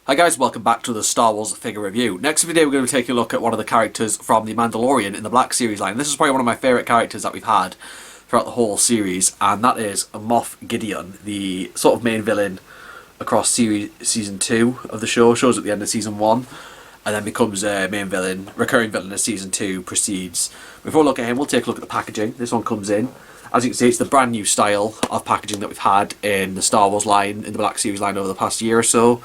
Hi guys, welcome back to the Star Wars figure review. Next video we're going to be taking a look at one of the characters from the Mandalorian in the Black series line. This is probably one of my favourite characters that we've had throughout the whole series, and that is Moff Gideon, the sort of main villain across season 2 of the show. Shows at the end of season 1 and then becomes a main villain, recurring villain as season 2 proceeds. Before we look at him, we'll take a look at the packaging. This one comes in. As you can see, it's the brand new style of packaging that we've had in the Star Wars line, in the Black series line over the past year or so.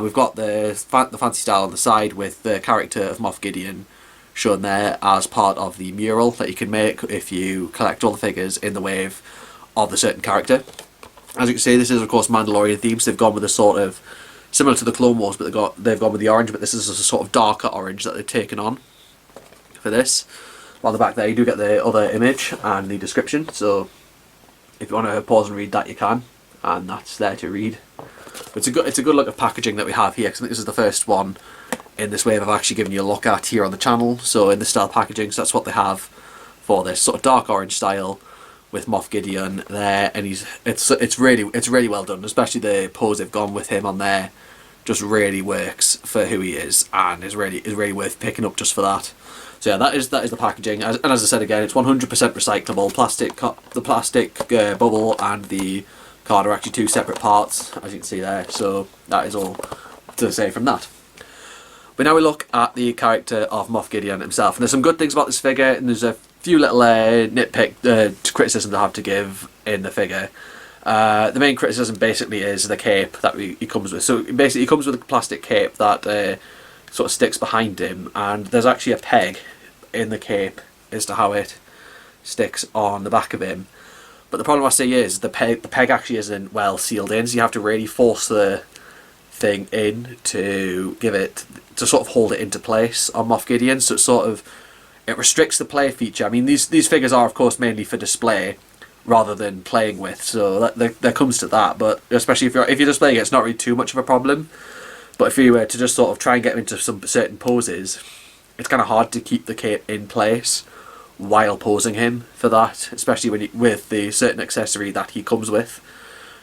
We've got the fancy style on the side with the character of Moff Gideon shown there as part of the mural that you can make if you collect all the figures in the wave of the certain character. As you can see, this is of course Mandalorian themes. They've gone with a sort of similar to the Clone Wars, but they've gone with the orange, but this is a sort of darker orange that they've taken on for this. On the back there you do get the other image and the description, so if you want to pause and read that you can, and that's there to read. It's a good look of packaging that we have here, because I think this is the first one in this wave I've actually given you a look at here on the channel. So in this style packaging, so that's what they have for this sort of dark orange style with Moff Gideon there, and it's really well done, especially the pose they've gone with him on there. Just really works for who he is, and is really worth picking up just for that. So yeah, that is the packaging, and as I said again, it's 100% recyclable. The plastic bubble and the card are actually two separate parts, as you can see there, so that is all to say from that. But now we look at the character of Moff Gideon himself, and there's some good things about this figure, and there's a few little criticisms I have to give in the figure. The main criticism basically is the cape that he comes with. So basically he comes with a plastic cape that sort of sticks behind him, and there's actually a peg in the cape as to how it sticks on the back of him. But the problem I see is the peg actually isn't well sealed in, so you have to really force the thing in to sort of hold it into place on Moff Gideon. So it restricts the play feature. I mean, these figures are of course mainly for display rather than playing with, so that comes to that. But especially if you're displaying it, it's not really too much of a problem. But if you were to just sort of try and get into some certain poses, it's kind of hard to keep the cape in place while posing him for that, especially with the certain accessory that he comes with.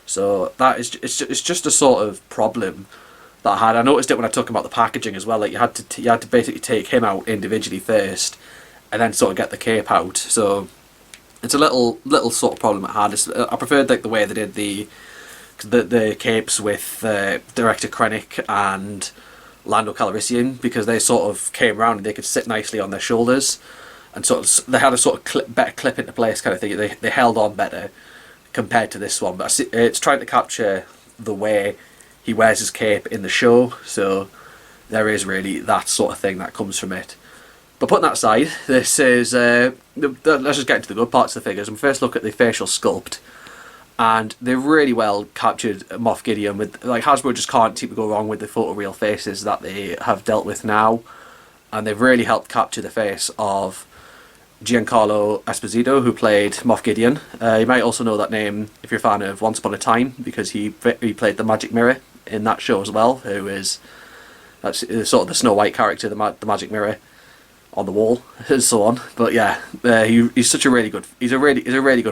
So that is it's just a sort of problem that I had. I noticed it when I talked about the packaging as well. Like you had to basically take him out individually first, and then sort of get the cape out. So it's a little sort of problem I had. I preferred like the way they did the capes with Director Krennic and Lando Calrissian, because they sort of came around and they could sit nicely on their shoulders. And they had a sort of better clip into place kind of thing. They held on better compared to this one. But it's trying to capture the way he wears his cape in the show. So there is really that sort of thing that comes from it. But putting that aside, this is let's just get into the good parts of the figures. And first look at the facial sculpt. And they really well captured Moff Gideon. With like Hasbro just can't seem to go wrong with the photoreal faces that they have dealt with now. And they've really helped capture the face of Giancarlo Esposito, who played Moff Gideon. You might also know that name if you're a fan of Once Upon a Time, because he played the Magic Mirror in that show as well, that's sort of the Snow White character, the Magic Mirror on the wall and so on. But yeah, he's a really good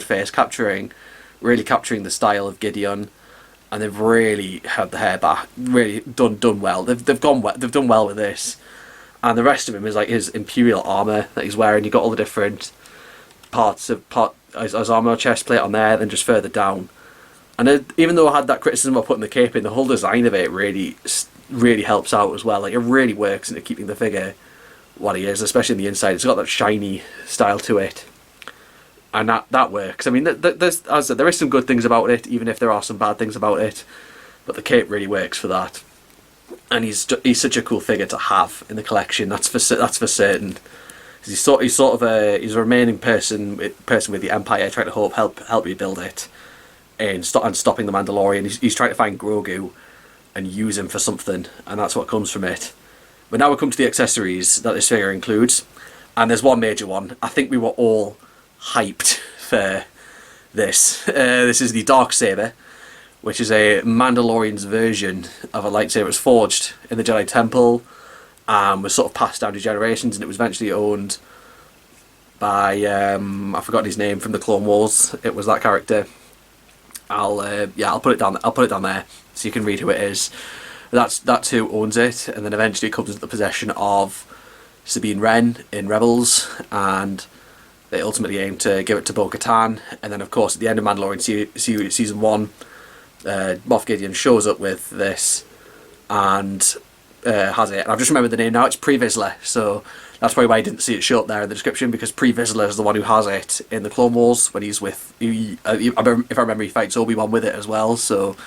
face, really capturing the style of Gideon, and they've really had the hair back, really done well. They've done well with this. And the rest of him is like his Imperial armour that he's wearing. You've got all the different parts of his armour, chest plate on there, then just further down. And even though I had that criticism of putting the cape in, the whole design of it really helps out as well. Like it really works into keeping the figure what he is, especially in the inside. It's got that shiny style to it, and that works. I mean, as I said, there is some good things about it, even if there are some bad things about it. But the cape really works for that. And he's such a cool figure to have in the collection. That's for certain. He's a remaining person with the Empire, trying to help rebuild it, and stopping the Mandalorian. He's trying to find Grogu and use him for something, and that's what comes from it. But now we come to the accessories that this figure includes, and there's one major one. I think we were all hyped for this. This is the Dark Saber, which is a Mandalorian's version of a lightsaber. It was forged in the Jedi Temple and was sort of passed down to generations, and it was eventually owned by I forgot his name from the Clone Wars. It was that character. I'll put it down there so you can read who it is. But that's who owns it, and then eventually it comes into the possession of Sabine Wren in Rebels, and they ultimately aim to give it to Bo-Katan. And then of course at the end of Mandalorian season 1, Moff Gideon shows up with this and has it. And I've just remembered the name now. It's Pre Vizsla, so that's probably why I didn't see it show up there in the description, because Pre Vizsla is the one who has it in the Clone Wars when he's with. If I remember, he fights Obi-Wan with it as well. So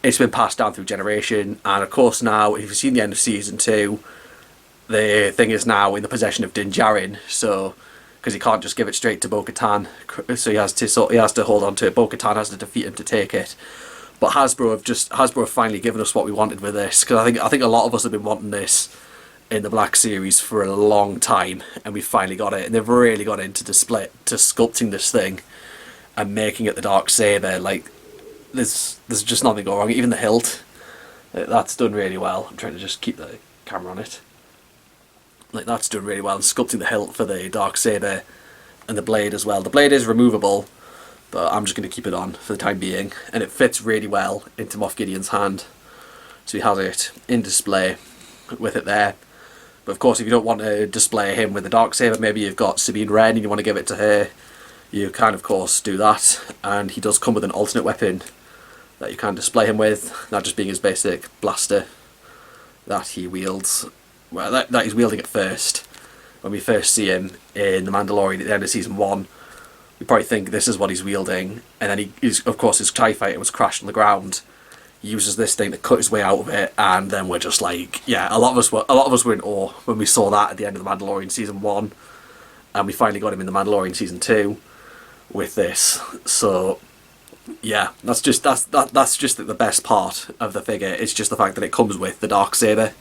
it's been passed down through generation, and of course now, if you've seen the end of season 2, the thing is now in the possession of Din Djarin. So because he can't just give it straight to Bo-Katan, so he has to hold on to it. Bo-Katan has to defeat him to take it. But Hasbro have finally given us what we wanted with this, because I think a lot of us have been wanting this in the Black Series for a long time, and we finally got it. And they've really got into sculpting this thing and making it the Dark Saber. Like there's just nothing going wrong. Even the hilt, that's done really well. I'm trying to just keep the camera on it. Like that's done really well, and sculpting the hilt for the Dark Saber and the blade as well. The blade is removable, but I'm just going to keep it on for the time being, and it fits really well into Moff Gideon's hand. So he has it in display with it there. But of course, if you don't want to display him with the Dark Saber, maybe you've got Sabine Wren and you want to give it to her, you can of course do that. And he does come with an alternate weapon that you can display him with, not just being his basic blaster that he wields. Well, that he's wielding at first. When we first see him in The Mandalorian at the end of season 1, we probably think this is what he's wielding, and then of course his TIE fighter was crashed on the ground. He uses this thing to cut his way out of it, and then we're just like, yeah, a lot of us were in awe when we saw that at the end of The Mandalorian season 1, and we finally got him in The Mandalorian season 2 with this. So yeah, that's just the best part of the figure. It's just the fact that it comes with the Dark Saber.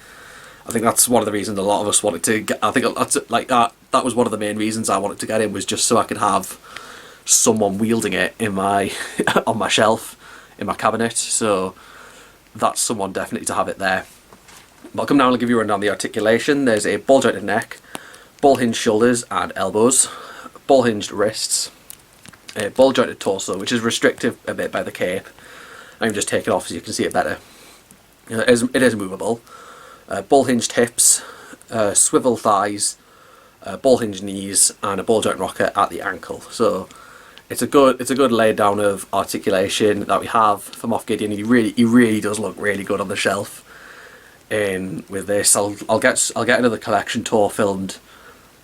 I think that's one of the reasons a lot of us wanted to get. I think that's like that was one of the main reasons I wanted to get him, was just so I could have someone wielding it in my on my shelf in my cabinet. So that's someone definitely to have it there. But I'll come now and I'll give you a rundown on the articulation. There's a ball jointed neck, ball hinged shoulders and elbows, ball hinged wrists, a ball jointed torso, which is restricted a bit by the cape. I'm just taking it off so you can see it better. It is movable. Ball hinged hips, swivel thighs, ball hinged knees, and a ball joint rocker at the ankle. So it's a good lay down of articulation that we have for Moff Gideon. He really does look really good on the shelf. With this, I'll get another collection tour filmed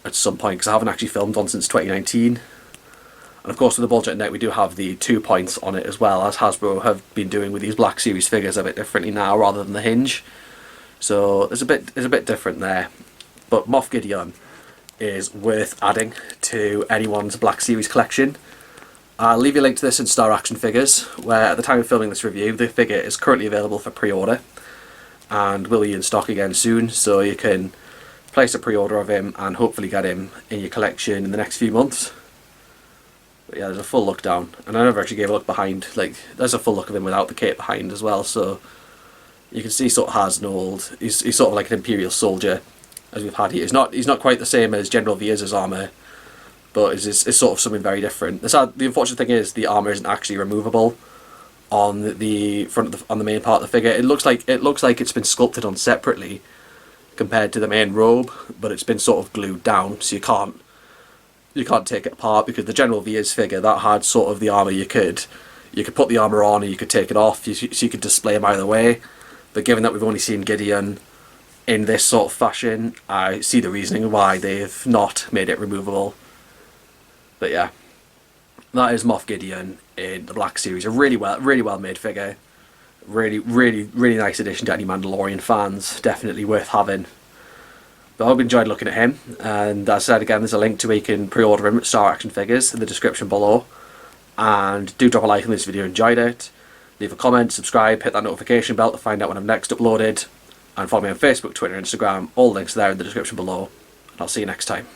at some point, because I haven't actually filmed one since 2019. And of course with the ball joint neck we do have the 2 points on it as well, as Hasbro have been doing with these Black Series figures a bit differently now rather than the hinge. So it's a bit different there. But Moff Gideon is worth adding to anyone's Black Series collection. I'll leave you a link to this in Star Action Figures, where at the time of filming this review the figure is currently available for pre-order and will be in stock again soon, so you can place a pre-order of him and hopefully get him in your collection in the next few months. But yeah, there's a full look down, and I never actually gave a look behind. Like, there's a full look of him without the cape behind as well, so you can see he sort of has an old. He's sort of like an Imperial soldier, as we've had here. He's not quite the same as General Veers' armour, but it's sort of something very different. The unfortunate thing is the armour isn't actually removable on the front of on the main part of the figure. It looks like it's been sculpted on separately compared to the main robe, but it's been sort of glued down, so you can't take it apart, because the General Veers figure that had sort of the armour you could put the armour on and you could take it off, so you could display him either way. But given that we've only seen Gideon in this sort of fashion, I see the reasoning why they've not made it removable. But yeah, that is Moff Gideon in the Black Series. A really well made figure. Really nice addition to any Mandalorian fans. Definitely worth having. But I hope you enjoyed looking at him. And as I said again, there's a link to where you can pre-order him at Star Action Figures in the description below. And do drop a like on this video if you enjoyed it. Leave a comment, subscribe, hit that notification bell to find out when I'm next uploaded. And follow me on Facebook, Twitter, Instagram. All links there in the description below. And I'll see you next time.